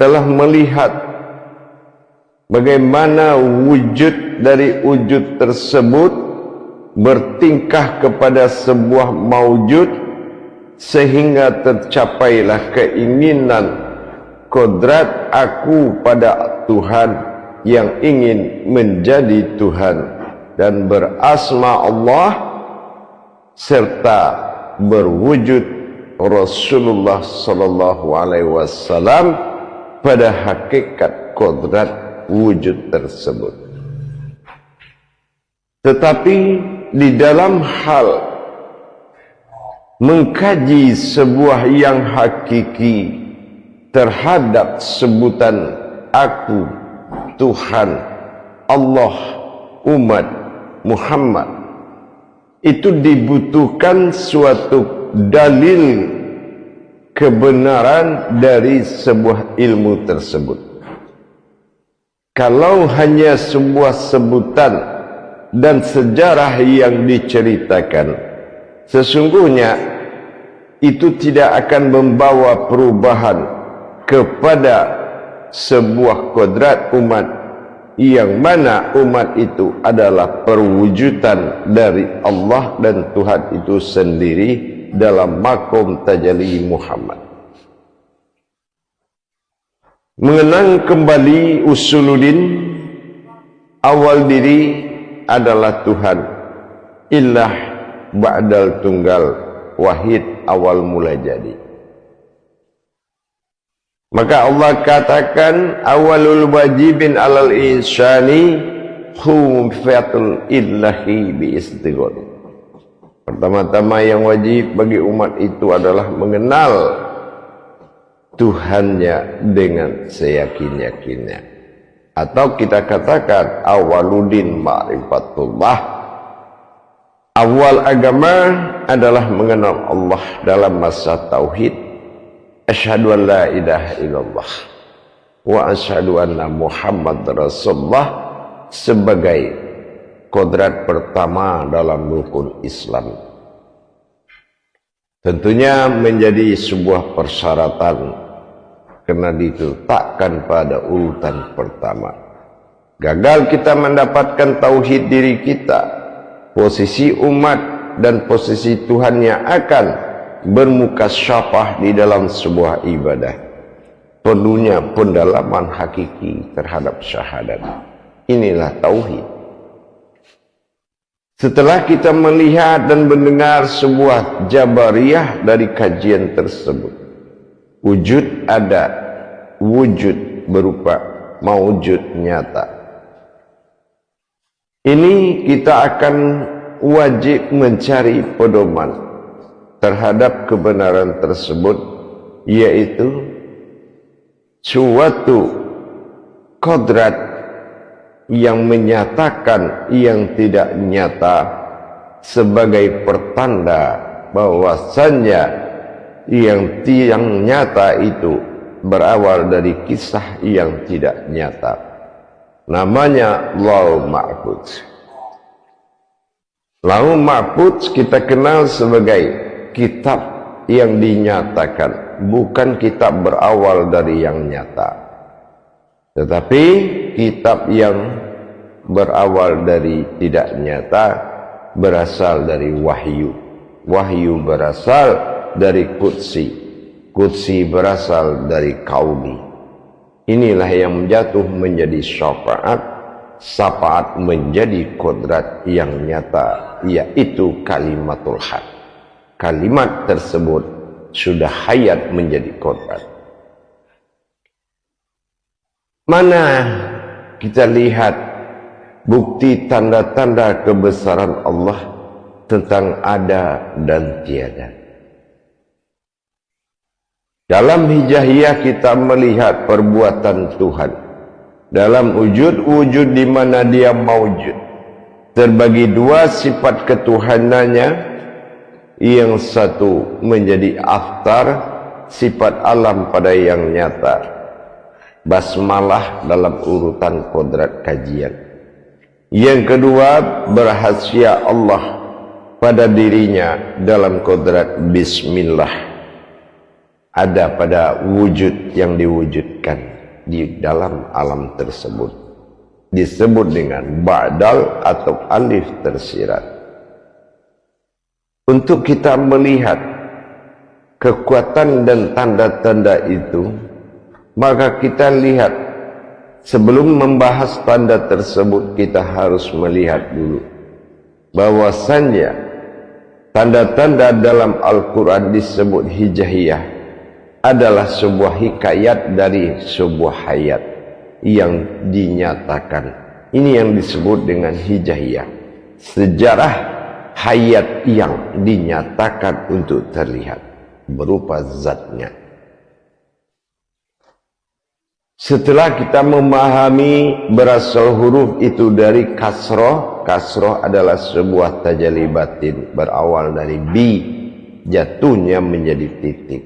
telah melihat bagaimana wujud dari wujud tersebut bertingkah kepada sebuah maujud, sehingga tercapailah keinginan kodrat aku pada Tuhan yang ingin menjadi Tuhan dan berasma Allah serta berwujud Rasulullah sallallahu alaihi wasallam pada hakikat kodrat wujud tersebut. Tetapi di dalam hal mengkaji sebuah yang hakiki terhadap sebutan aku, Tuhan, Allah, umat Muhammad, itu dibutuhkan suatu dalil kebenaran dari sebuah ilmu tersebut. Kalau hanya sebuah sebutan dan sejarah yang diceritakan, sesungguhnya itu tidak akan membawa perubahan kepada sebuah kodrat umat, yang mana umat itu adalah perwujudan dari Allah dan Tuhan itu sendiri dalam makom tajalli Muhammad. Mengenang kembali usuluddin, awal diri adalah Tuhan, ilah ba'dal tunggal, wahid awal mula jadi. Maka Allah katakan awalul wajibin alal insani khufiyatul illahi bi istighfar. Pertama-tama yang wajib bagi umat itu adalah mengenal Tuhannya dengan seyakin-yakinnya, atau kita katakan awaludin ma'rifatullah. Awal agama adalah mengenal Allah dalam masa tauhid. Asyhadu an la ilaha illallah wa asyhadu anna Muhammad Rasulullah sebagai kodrat pertama dalam rukun Islam. Tentunya menjadi sebuah persyaratan karena diletakkan pada urutan pertama. Gagal kita mendapatkan tauhid diri kita, posisi umat dan posisi Tuhan yang akan bermukasyafah di dalam sebuah ibadah, perlunya pendalaman hakiki terhadap syahadat. Inilah tauhid. Setelah kita melihat dan mendengar sebuah jabariyah dari kajian tersebut, wujud ada, wujud berupa maujud nyata. Ini kita akan wajib mencari pedoman terhadap kebenaran tersebut, yaitu suatu kodrat yang menyatakan yang tidak nyata sebagai pertanda bahwasannya yang nyata itu berawal dari kisah yang tidak nyata. Namanya Lauh Mahfuz. Lauh Mahfuz kita kenal sebagai kitab yang dinyatakan, bukan kitab berawal dari yang nyata, tetapi kitab yang berawal dari tidak nyata, berasal dari wahyu. Wahyu berasal dari qudsi, qudsi berasal dari kauni. Inilah yang jatuh menjadi syafaat, syafaat menjadi kodrat yang nyata, yaitu kalimatul haq. Kalimat tersebut sudah hayat menjadi kodrat. Mana kita lihat bukti tanda-tanda kebesaran Allah tentang ada dan tiada. Dalam hijahiyah kita melihat perbuatan Tuhan dalam wujud-wujud di mana dia maujud, terbagi dua sifat ketuhanannya. Yang satu menjadi aftar, sifat alam pada yang nyata, basmalah dalam urutan kodrat kajian. Yang kedua berhasia Allah pada dirinya dalam kodrat bismillah. ada pada wujud yang diwujudkan di dalam alam tersebut, disebut dengan ba'dal atau alif tersirat. Untuk kita melihat kekuatan dan tanda-tanda itu, maka kita lihat, sebelum membahas tanda tersebut, kita harus melihat dulu bahwasannya tanda-tanda dalam Al-Quran disebut hijaiyah adalah sebuah hikayat dari sebuah hayat yang dinyatakan. Ini yang disebut dengan hijaiyah, sejarah hayat yang dinyatakan untuk terlihat berupa zatnya. Setelah kita memahami berasal huruf itu dari kasroh, kasroh adalah sebuah tajalli batin berawal dari bi, jatuhnya menjadi titik.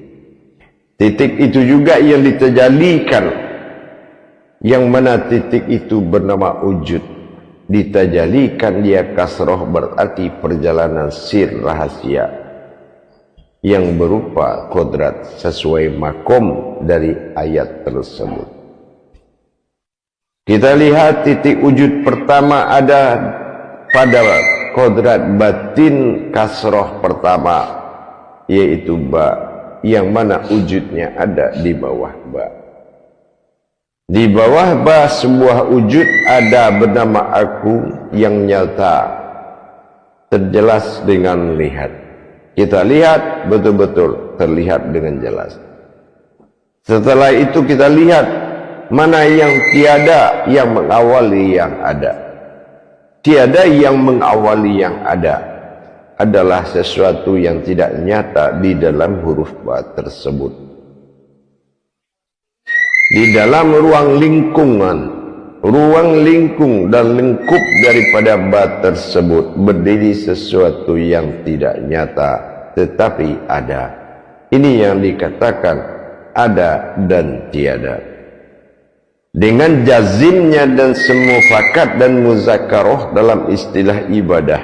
Titik itu juga yang ditajalikan, yang mana titik itu bernama wujud. Ditajalikan dia kasroh berarti perjalanan sir rahasia yang berupa kodrat sesuai makom dari ayat tersebut. Kita lihat titik wujud pertama ada pada kodrat batin kasroh pertama, yaitu ba, yang mana wujudnya ada di bawah ba. Di bawah ba sebuah wujud ada bernama aku yang nyata, terjelas dengan lihat. Kita lihat betul-betul terlihat dengan jelas. Setelah itu kita lihat mana yang tiada yang mengawali yang ada. Tiada yang mengawali yang ada adalah sesuatu yang tidak nyata di dalam huruf ba tersebut. Di dalam ruang lingkungan, ruang lingkung dan lingkup daripada ba tersebut berdiri sesuatu yang tidak nyata tetapi ada. Ini yang dikatakan ada dan tiada. Dengan jazimnya dan semufakat dan muzakaroh dalam istilah ibadah,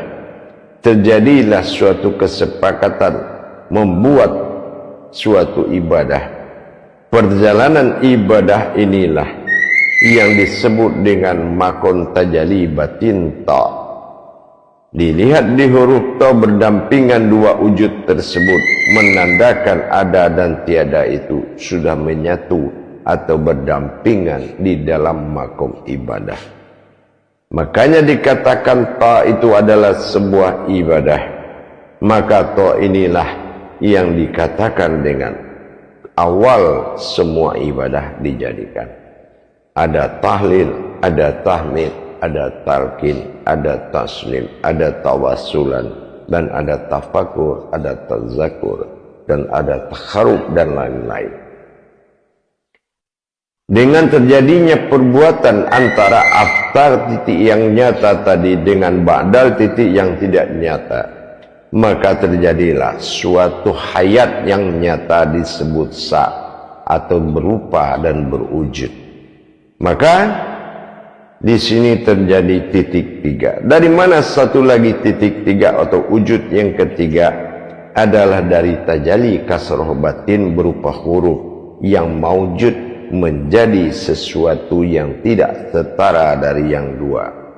terjadilah suatu kesepakatan membuat suatu ibadah. Perjalanan ibadah inilah yang disebut dengan makon tajalli batin ta. Dilihat di huruf ta berdampingan dua wujud tersebut, menandakan ada dan tiada itu sudah menyatu atau berdampingan di dalam makom ibadah. Makanya dikatakan ta itu adalah sebuah ibadah. Maka ta inilah yang dikatakan dengan awal semua ibadah dijadikan. Ada tahlil, ada tahmid, ada talqin, ada taslim, ada tawassulan, dan ada tafakur, ada tazakur, dan ada takharub dan lain-lain. Dengan terjadinya perbuatan antara aftar titik yang nyata tadi dengan ba'dal titik yang tidak nyata, maka terjadilah suatu hayat yang nyata disebut sa atau berupa dan berwujud. Maka di sini terjadi titik tiga. Dari mana satu lagi titik tiga atau wujud yang ketiga adalah dari tajalli kasroh batin berupa huruf yang maujud menjadi sesuatu yang tidak setara dari yang dua.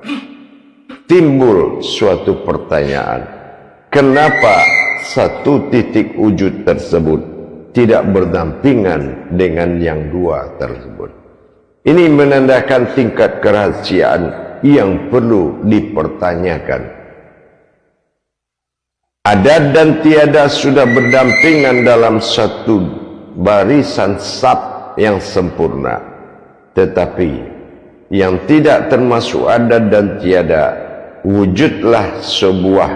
Timbul suatu pertanyaan, kenapa satu titik wujud tersebut tidak berdampingan dengan yang dua tersebut? Ini menandakan tingkat kerahasiaan yang perlu dipertanyakan. Ada dan tiada sudah berdampingan dalam satu barisan sab yang sempurna, tetapi yang tidak termasuk ada dan tiada, wujudlah sebuah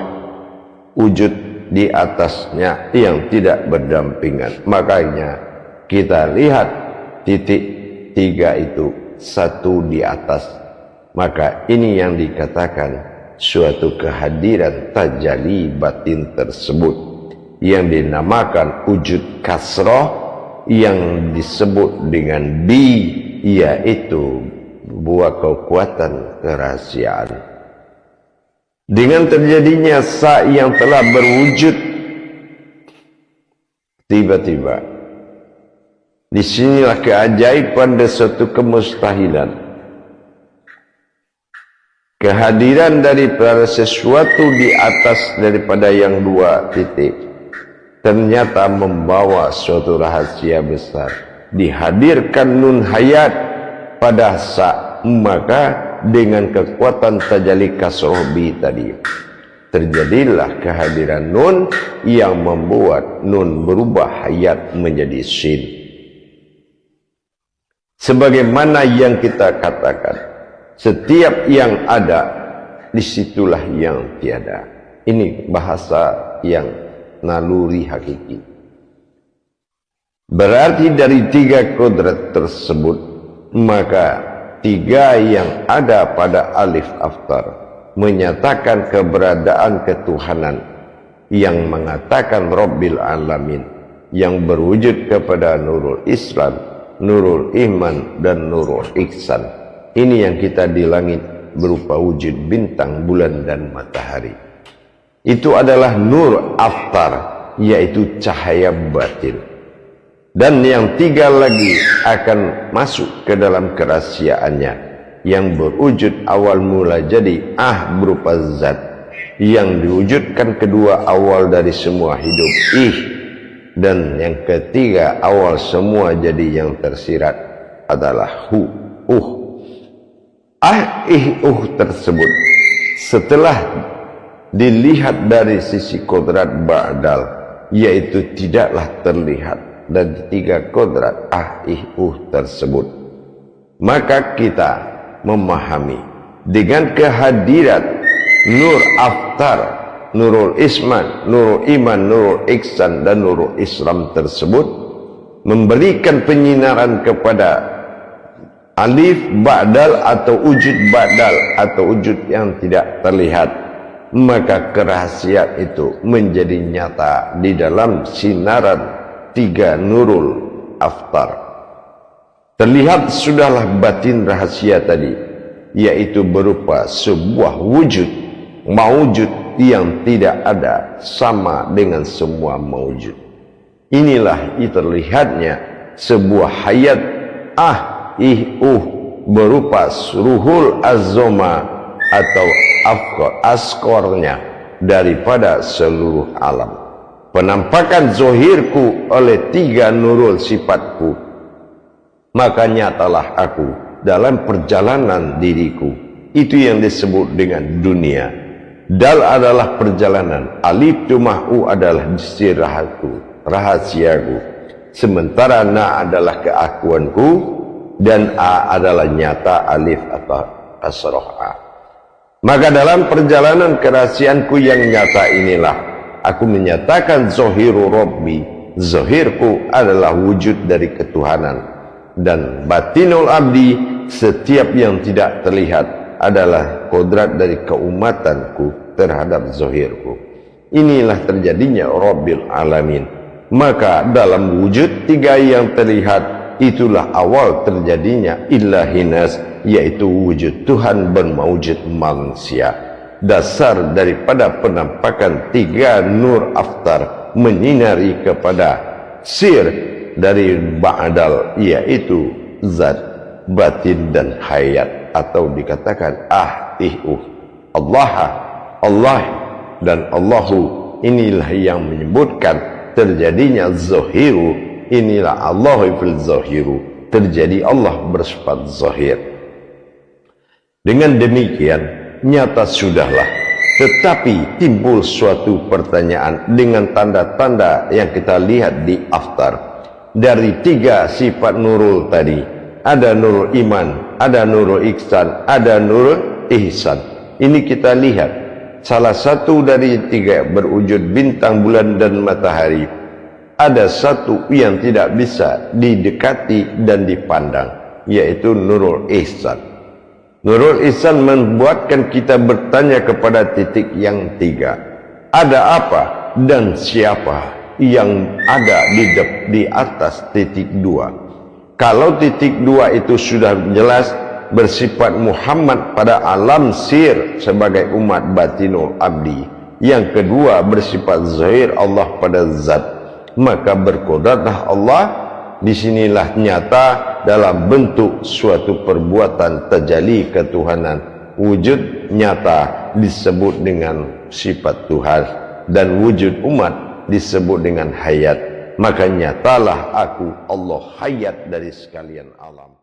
wujud di atasnya yang tidak berdampingan. Makanya kita lihat titik tiga itu satu di atas, maka ini yang dikatakan suatu kehadiran tajalli batin tersebut yang dinamakan wujud kasroh yang disebut dengan bi, yaitu buah kekuatan kerahasiaan. Dengan terjadinya sa yang telah berwujud, tiba-tiba Disinilah keajaiban dan suatu kemustahilan. Kehadiran daripada sesuatu di atas daripada yang dua titik ternyata membawa suatu rahasia besar. Dihadirkan nun hayat pada sa, maka dengan kekuatan tajalli kasrohbi tadi terjadilah kehadiran nun yang membuat nun berubah hayat menjadi sin. Sebagaimana yang kita katakan, setiap yang ada, disitulah yang tiada. Ini bahasa yang naluri hakiki. Berarti dari tiga kodrat tersebut, maka tiga yang ada pada alif aftar menyatakan keberadaan ketuhanan, yang mengatakan Rabbil Alamin, yang berwujud kepada Nurul Islam, Nurul Iman, dan Nurul Ihsan. Ini yang kita di langit berupa wujud bintang, bulan, dan matahari. Itu adalah nur aftar, yaitu cahaya batin. Dan yang tiga lagi akan masuk ke dalam kerahasiaannya, yang berwujud awal mula jadi berupa zat, yang diwujudkan kedua awal dari semua hidup dan yang ketiga awal semua jadi yang tersirat adalah tersebut setelah dilihat dari sisi kodrat ba'dal, yaitu tidaklah terlihat dari tiga kodrat tersebut, maka kita memahami dengan kehadiran nur aftar, Nurul Isman, Nurul Iman, Nurul Ihsan, dan Nurul Islam tersebut memberikan penyinaran kepada alif ba'dal atau wujud ba'dal atau wujud yang tidak terlihat, maka kerahasiaan itu menjadi nyata di dalam sinaran tiga Nurul Aftar. Terlihat sudahlah batin rahasia tadi, yaitu berupa sebuah wujud maujud yang tidak ada sama dengan semua maujud. Inilah terlihatnya sebuah hayat berupa ruhul azoma atau askornya daripada seluruh alam. Penampakan zohirku oleh tiga nurul sifatku, maka nyatalah aku dalam perjalanan diriku. Itu yang disebut dengan dunia. Dal adalah perjalanan, alif tumahu adalah istirahatku, rahasiaku, sementara na adalah keakuanku, dan a adalah nyata alif atau kasroh a. Maka dalam perjalanan kerahasianku yang nyata inilah aku menyatakan zohiru Rabbi, zohirku adalah wujud dari ketuhanan, dan batinul abdi, setiap yang tidak terlihat, adalah kodrat dari keumatanku terhadap zohirku. Inilah terjadinya Rabbil Alamin. Maka dalam wujud tiga yang terlihat, itulah awal terjadinya ilahinas, yaitu wujud Tuhan bermaujud manusia. Dasar daripada penampakan tiga nur aftar menyinari kepada sir dari ba'dal, yaitu zat, batin, dan hayat, atau dikatakan Allah dan Allahu. Inilah yang menyebutkan terjadinya zohiru. Inilah Allahu fil zohiru, terjadi Allah bersifat zohir. Dengan demikian nyata sudahlah, tetapi timbul suatu pertanyaan dengan tanda-tanda yang kita lihat di aftar. Dari tiga sifat nurul tadi, ada Nurul Iman, ada Nurul Ihsan, ada Nurul Ihsan. Ini kita lihat salah satu dari tiga berwujud bintang, bulan, dan matahari. Ada satu yang tidak bisa didekati dan dipandang, yaitu Nurul Ihsan. Nurul Ihsan membuatkan kita bertanya kepada titik yang tiga. Ada apa dan siapa yang ada di atas titik dua? Kalau titik dua itu sudah jelas bersifat Muhammad pada alam sir sebagai umat batinul abdi, yang kedua bersifat zahir Allah pada zat, maka berkodratlah Allah disinilah nyata dalam bentuk suatu perbuatan tajalli ketuhanan. Wujud nyata disebut dengan sifat Tuhan, dan wujud umat disebut dengan hayat. Maka nyatalah aku Allah hayat dari sekalian alam.